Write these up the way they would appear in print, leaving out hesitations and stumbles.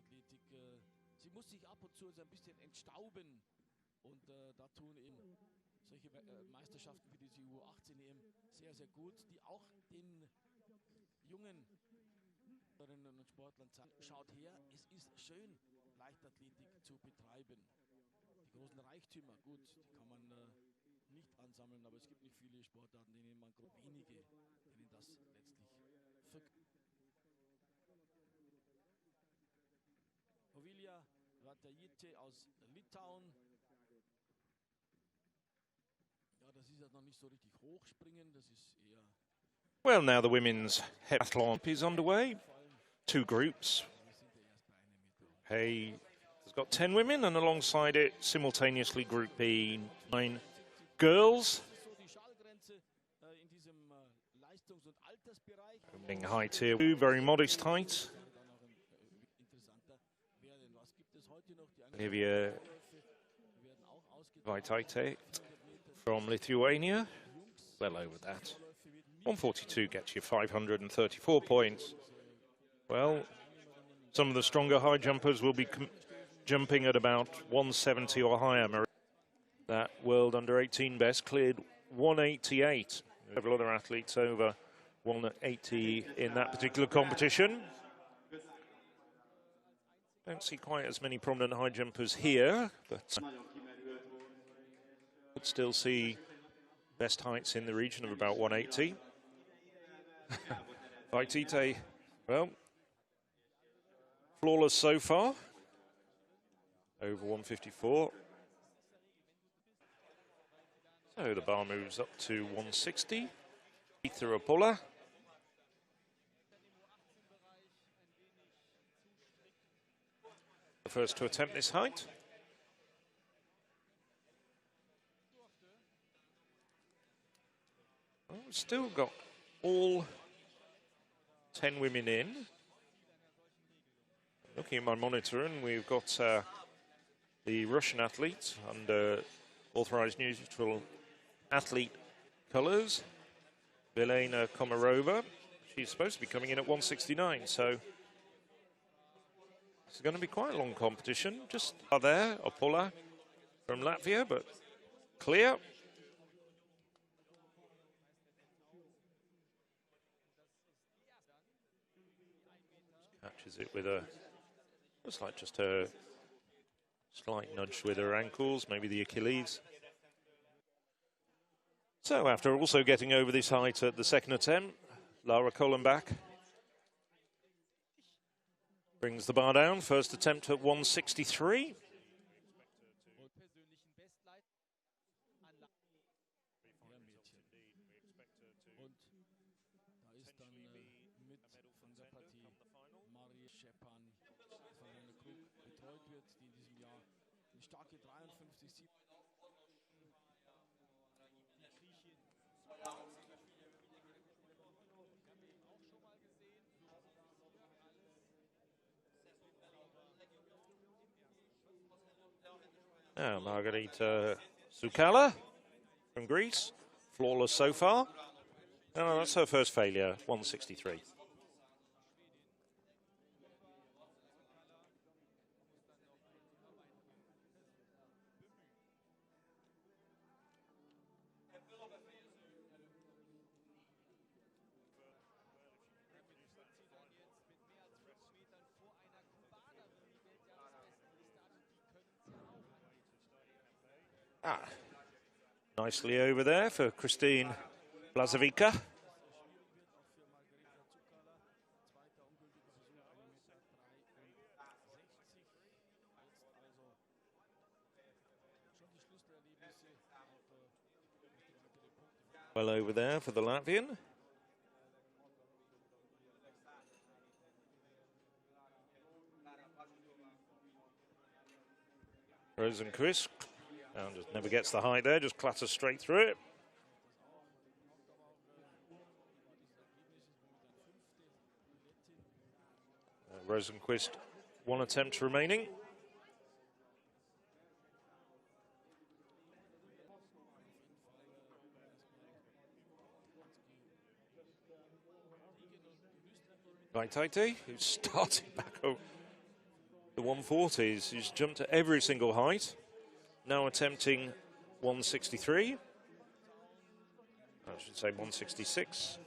Leichtathletik, sie muss sich ab und zu so ein bisschen entstauben. Und da tun eben solche Meisterschaften wie diese U18 EM sehr, sehr gut, die auch den jungen Sportlerinnen und Sportlern zeigen. Schaut her, es ist schön, Leichtathletik zu betreiben. Die großen Reichtümer, gut, die kann man nicht ansammeln, aber es gibt nicht viele Sportarten, denen man wenige, denen das letztlich vergönnt. Ovilia Vatajite aus Litauen. Ja, das ist ja noch nicht so richtig hochspringen, das ist eher... Well, now the women's heptathlon is underway. 2 groups. Hey, has got 10 women, and alongside it, simultaneously Group B, 9 girls. Opening height here, 2 very modest height. Olivia Vaitaite from Lithuania, well over that. 142 gets you 534 points. Well, some of the stronger high jumpers will be jumping at about 170 or higher. That world under 18 best cleared 188. Several other athletes over 180 in that particular competition. Don't see quite as many prominent high jumpers here, but could still see best heights in the region of about 180. Vaitite, well, flawless so far, over 154. So the bar moves up to 160. Ether Apolla. The first to attempt this height. Well, we've still got all 10 women in. Looking at my monitor, and we've got the Russian athlete under authorized neutral athlete colors, Vilena Komarova. She's supposed to be coming in at 169, so it's going to be quite a long competition. Just there, Apolla from Latvia, but clear. Catches it with a, looks like just a slight nudge with her ankles, maybe the Achilles. So after also getting over this height at the second attempt, Laura Kohlenbach brings the bar down. First attempt at 163. Now, Margarita Zoukala from Greece, flawless so far. No, that's her first failure, 163. Nicely over there for Christine Blazevica. Well over there for the Latvian. Rosenquist. And just never gets the height there, just clatters straight through it. Rosenquist, 1 attempt remaining. Vaitaite, who's starting back over. the 140s. She's jumped at every single height. Now attempting 163. I should say 166.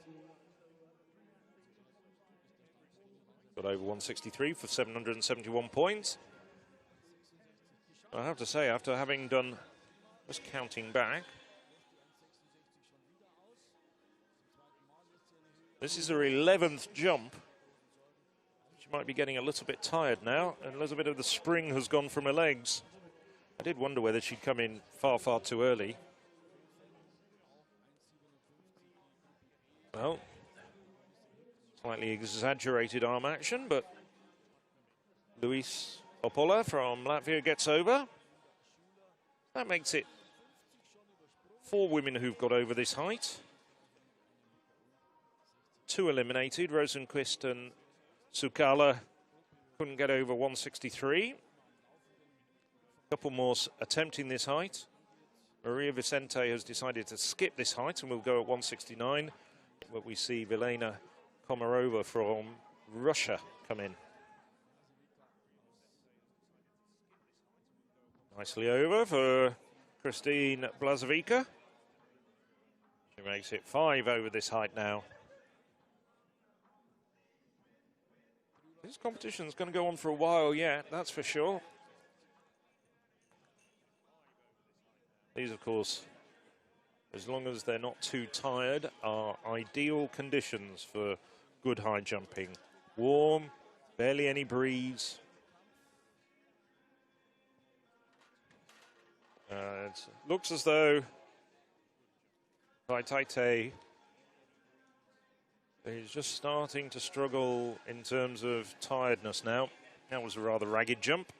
Got over 163 for 771 points. I have to say, after having done, just counting back, this is her 11th jump. She might be getting a little bit tired now, and a little bit of the spring has gone from her legs. I did wonder whether she'd come in far, far too early. Well, slightly exaggerated arm action, but Luis Opola from Latvia gets over. That makes it 4 women who've got over this height. 2 eliminated. Rosenquist and Sukala couldn't get over 163. A couple more attempting this height. Maria Vicente has decided to skip this height and will go at 169. But we see Vilena Komarova from Russia come in. Nicely over for Christine Blazovica. She makes it 5 over this height now. This competition's going to go on for a while yet, that's for sure. These, of course, as long as they're not too tired, are ideal conditions for good high jumping. Warm, barely any breeze. It looks as though Vaitaite is just starting to struggle in terms of tiredness now. That was a rather ragged jump.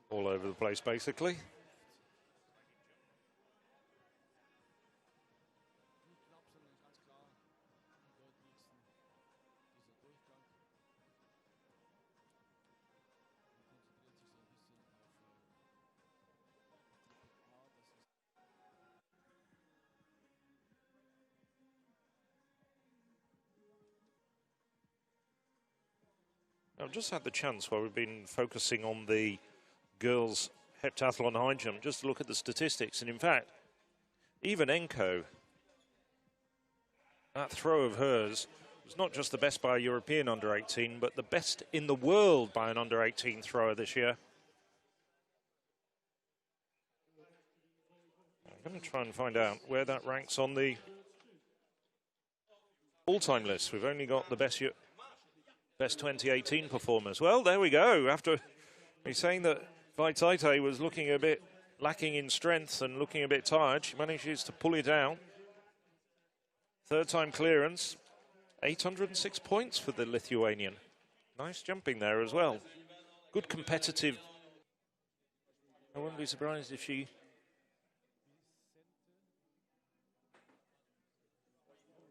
All over the place, basically. I've just had the chance while we've been focusing on the girls' heptathlon high jump, just to look at the statistics. And in fact, even Enko, that throw of hers was not just the best by a European under-18, but the best in the world by an under-18 thrower this year. I'm going to try and find out where that ranks on the all-time list. We've only got the best 2018 performers. Well, there we go. After he's saying that Vaitaite was looking a bit lacking in strength and looking a bit tired, she manages to pull it out. Third time clearance, 806 points for the Lithuanian. Nice jumping there as well. Good competitive. I wouldn't be surprised if she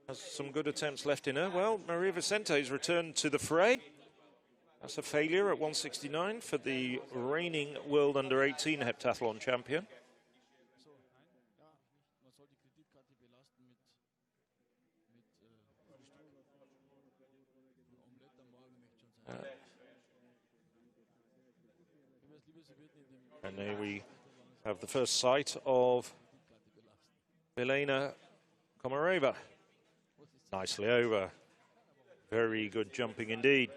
has some good attempts left in her. Well, Maria Vicente's returned to the fray. That's a failure at 169 for the reigning world under-18 heptathlon champion. And here we have the first sight of Vilena Komarova. Nicely over. Very good jumping indeed.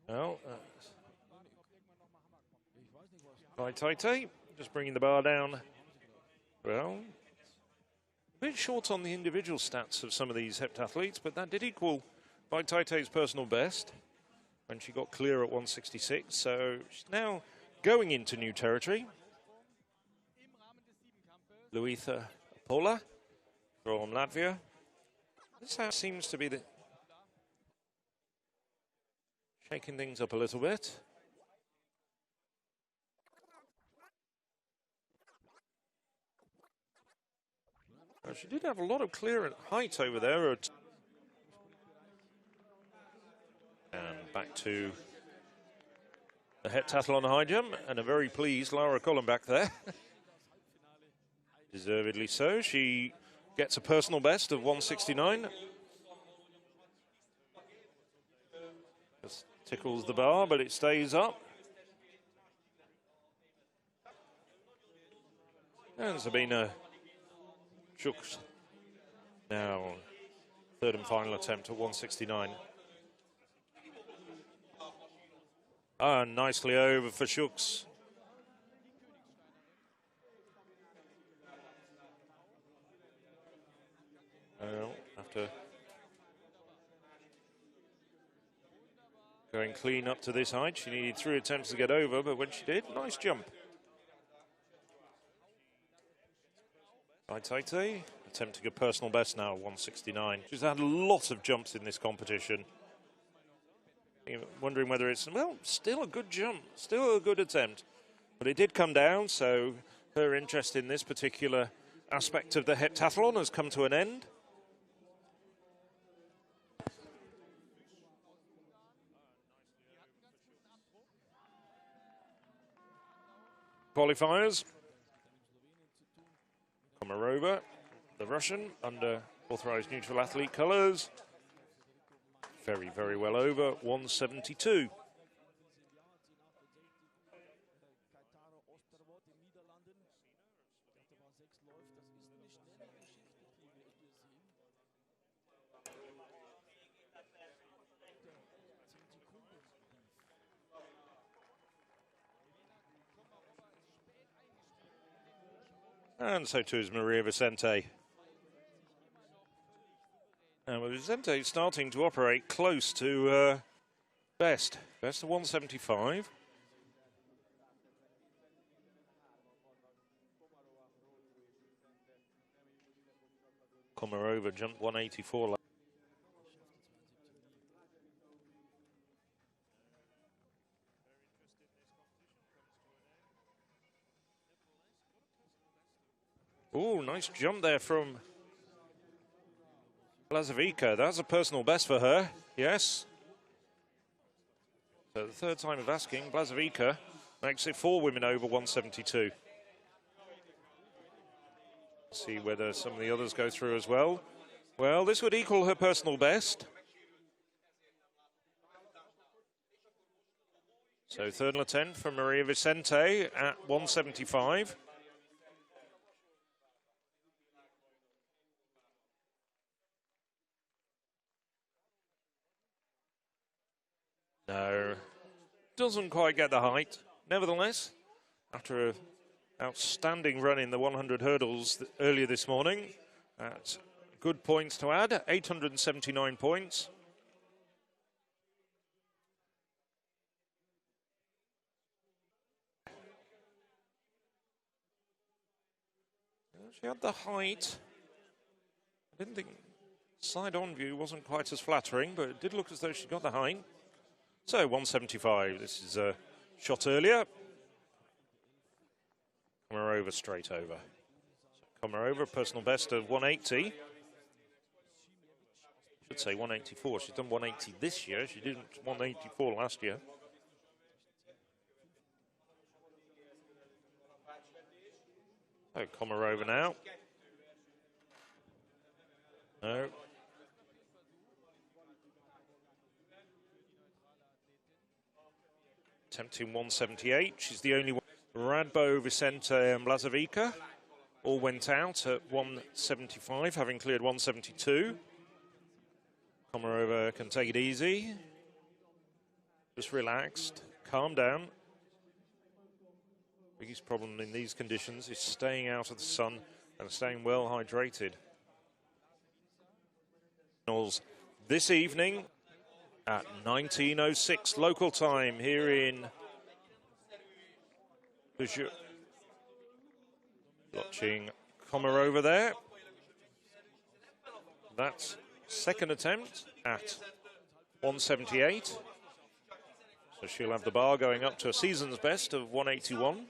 Well, Vaitaite just bringing the bar down. Well, a bit short on the individual stats of some of these heptathletes, but that did equal Vaitaite's personal best when she got clear at 166. So she's now going into new territory. Luisa Pola from Latvia. This seems to be the shaking things up a little bit. She did have a lot of clear height over there. And back to the heptathlon high jump, and a very pleased Lara Collin back there. Deservedly so. She gets a personal best of 169. Just tickles the bar, but it stays up. And Sabina Schutz now third and final attempt at 169. And nicely over for Schutz. Well, after going clean up to this height, she needed 3 attempts to get over, but when she did, nice jump. Taite, attempting a personal best now, 169. She's had a lot of jumps in this competition. Wondering whether it's, well, still a good jump, still a good attempt. But it did come down, so her interest in this particular aspect of the heptathlon has come to an end. Qualifiers. Komarova, the Russian, under authorized neutral athlete colors. Very, very well over, 172. And so too is Maria Vicente. And with Vicente starting to operate close to best of 175. Komarova jumped 184. Oh, nice jump there from Blazevica. That's a personal best for her, yes. So the third time of asking, Blazevica makes it 4 women over 172. See whether some of the others go through as well. Well, this would equal her personal best. So third attempt from Maria Vicente at 175. No, doesn't quite get the height. Nevertheless, after an outstanding run in the 100 hurdles earlier this morning, that's good points to add, 879 points. She had the height. I didn't think side-on view wasn't quite as flattering, but it did look as though she got the height. So 175, this is a shot earlier. Komarova straight over. So Komarova, personal best of 180. Should say 184. She's done 180 this year. She didn't 184 last year. So Komarova now. No. Attempting 178. She's the only one. Radbo, Vicente and Blazevica all went out at 175, having cleared 172. Komarova can take it easy. Just relaxed, calm down. Biggest problem in these conditions is staying out of the sun and staying well hydrated. This evening at 19:06 local time here in Peugeot. Watching Komarova there. That's second attempt at 178. So she'll have the bar going up to a season's best of 181.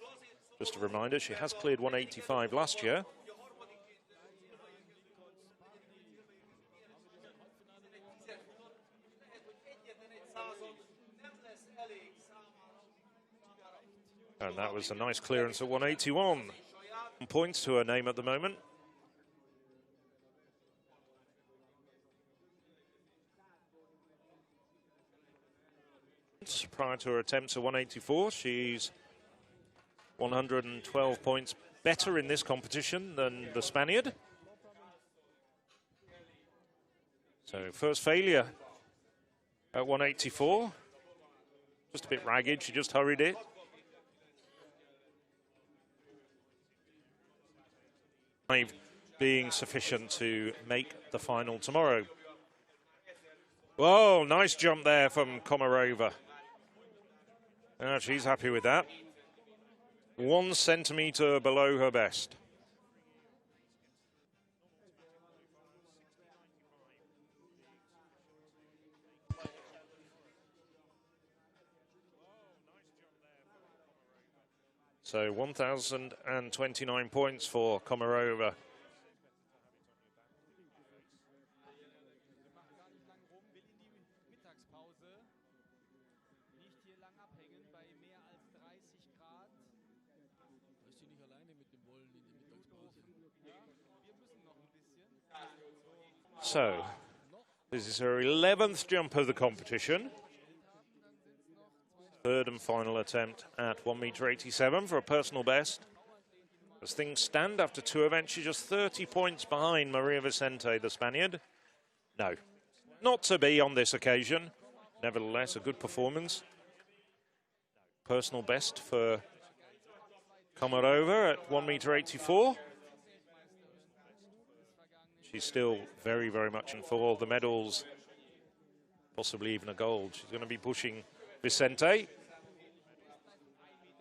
Just a reminder, she has cleared 185 last year. And that was a nice clearance at 181. Points to her name at the moment. Prior to her attempts at 184, she's 112 points better in this competition than the Spaniard. So first failure at 184. Just a bit ragged, she just hurried it. Being sufficient to make the final tomorrow. Whoa, nice jump there from Komarova. She's happy with that. 1 centimetre below her best. So 1,029 points for Komarova. So, this is her 11th jump of the competition. Third and final attempt at 1.87 m for a personal best. As things stand after 2 events, she's just 30 points behind Maria Vicente, the Spaniard. No, not to be on this occasion. Nevertheless, a good performance. Personal best for Komarova at 1.84 m. She's still very, very much in for all the medals, possibly even a gold. She's going to be pushing Vicente.